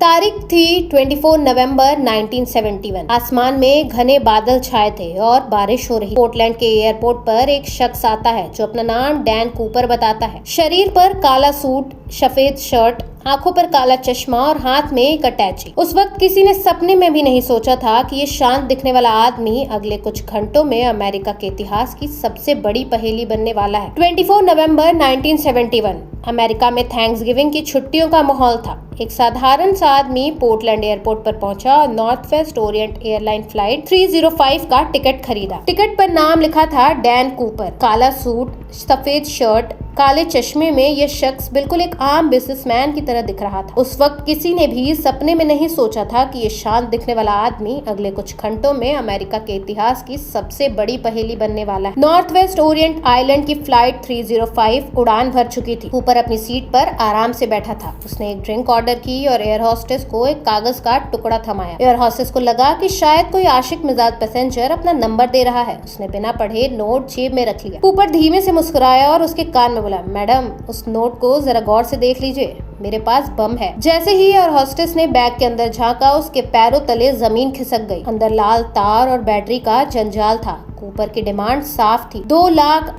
तारीख थी 24 नवंबर 1971। आसमान में घने बादल छाए थे और बारिश हो रही। पोर्टलैंड के एयरपोर्ट पर एक शख्स आता है जो अपना नाम डैन कूपर बताता है। शरीर पर काला सूट, सफेद शर्ट, आंखों पर काला चश्मा और हाथ में एक अटैची। उस वक्त किसी ने सपने में भी नहीं सोचा था कि ये शांत दिखने वाला आदमी अगले कुछ घंटों में अमेरिका के इतिहास की सबसे बड़ी पहेली बनने वाला है। 24 नवंबर 1971 अमेरिका में थैंक्सगिविंग की छुट्टियों का माहौल था। एक साधारण सा आदमी पोर्टलैंड एयरपोर्ट पर पहुंचा और north west Orient airline flight 305 का टिकट खरीदा। टिकट पर नाम लिखा था डैन कूपर। काला सूट, सफेद शर्ट, काले चश्मे में यह शख्स बिल्कुल एक आम बिजनेसमैन की तरह दिख रहा था। उस वक्त किसी ने भी सपने में नहीं सोचा था कि ये शांत दिखने वाला आदमी अगले कुछ घंटों में अमेरिका के इतिहास की सबसे बड़ी पहेली बनने वाला है। नॉर्थ वेस्ट ओरिएंट आइलैंड की फ्लाइट 305 उड़ान भर चुकी थी। ऊपर अपनी सीट पर आराम से बैठा था। उसने एक ड्रिंक ऑर्डर की और एयर होस्टेस को एक कागज का टुकड़ा थमाया। एयर होस्टेस को लगा कि शायद कोई आशिक मिजाज पैसेंजर अपना नंबर दे रहा है। उसने बिना पढ़े नोट जेब में रख लिया। ऊपर धीमे से मुस्कुराया और उसके कान में बोला, मैडम उस नोट को जरा गौर से देख लीजिए, मेरे पास बम है। जैसे ही एयर होस्टेस ने बैग के अंदर झांका, उसके पैरों तले जमीन खिसक गई। अंदर लाल तार और बैटरी का जंजाल था। कूपर की डिमांड साफ थी, $2 लाख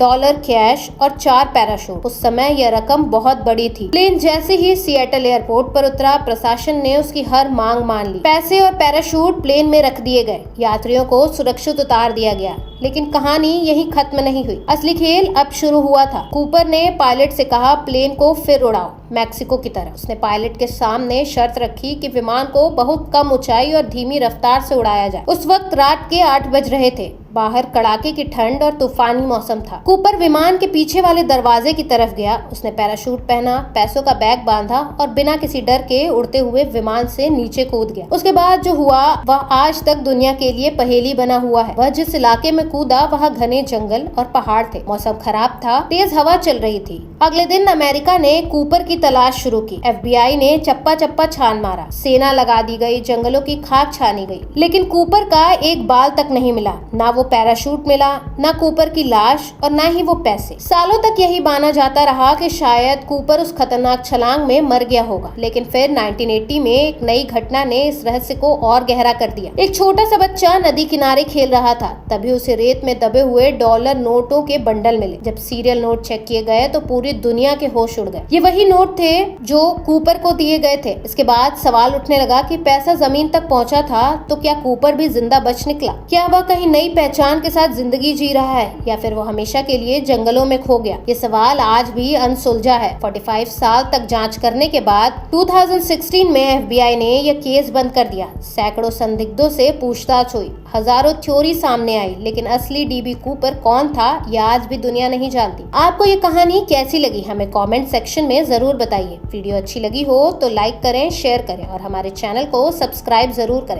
कैश और 4 पैराशूट। उस समय यह रकम बहुत बड़ी थी। प्लेन जैसे ही सिएटल एयरपोर्ट पर उतरा, प्रशासन ने उसकी हर मांग मान ली। पैसे और पैराशूट प्लेन में रख दिए गए। यात्रियों को सुरक्षित उतार दिया गया। लेकिन कहानी यहीं खत्म नहीं हुई। असली खेल अब शुरू हुआ था। कूपर ने पायलट से कहा, प्लेन को फिर उड़ाओ मैक्सिको की तरह। उसने पायलट के सामने शर्त रखी कि विमान को बहुत कम ऊंचाई और धीमी रफ्तार से उड़ाया जाए। उस वक्त रात के 8 बज रहे थे। बाहर कड़ाके की ठंड और तूफानी मौसम था। कूपर विमान के पीछे वाले दरवाजे की तरफ गया। उसने पैराशूट पहना, पैसों का बैग बांधा और बिना किसी डर के उड़ते हुए विमान से नीचे कूद गया। उसके बाद जो हुआ वह आज तक दुनिया के लिए पहेली बना हुआ है। वह जिस इलाके में कूदा वहाँ घने जंगल और पहाड़ थे। मौसम खराब था, तेज हवा चल रही थी। अगले दिन अमेरिका ने कूपर की तलाश शुरू की। FBI ने चप्पा चप्पा छान मारा, सेना लगा दी गई, जंगलों की खाक छानी गई, लेकिन कूपर का एक बाल तक नहीं मिला। ना वो पैराशूट मिला, ना कूपर की लाश और ना ही वो पैसे। सालों तक यही माना जाता रहा कि शायद कूपर उस खतरनाक छलांग में मर गया होगा। लेकिन फिर 1980 में एक नई घटना ने इस रहस्य को और गहरा कर दिया। एक छोटा सा बच्चा नदी किनारे खेल रहा था, तभी उसे रेत में दबे हुए $1 नोटों के बंडल मिले। जब सीरियल नोट चेक किए गए तो पूरी दुनिया के होश उड़ गए। ये वही नोट थे जो कूपर को दिए गए थे। इसके बाद सवाल उठने लगा कि पैसा जमीन तक पहुंचा था तो क्या कूपर भी जिंदा बच निकला? क्या वह कहीं नई पहचान के साथ जिंदगी जी रहा है या फिर वो हमेशा के लिए जंगलों में खो गया? ये सवाल आज भी अनसुलझा है। 45 साल तक जांच करने के बाद 2016 में FBI ने यह केस बंद कर दिया। सैकड़ों संदिग्धों से पूछताछ हुई, हजारों थ्योरी सामने आई, लेकिन असली DB कूपर कौन था यह आज भी दुनिया नहीं जानती। आपको ये कहानी कैसी लगी हमें कमेंट सेक्शन में जरूर बताइए। वीडियो अच्छी लगी हो तो लाइक करें, शेयर करें और हमारे चैनल को सब्सक्राइब जरूर करें।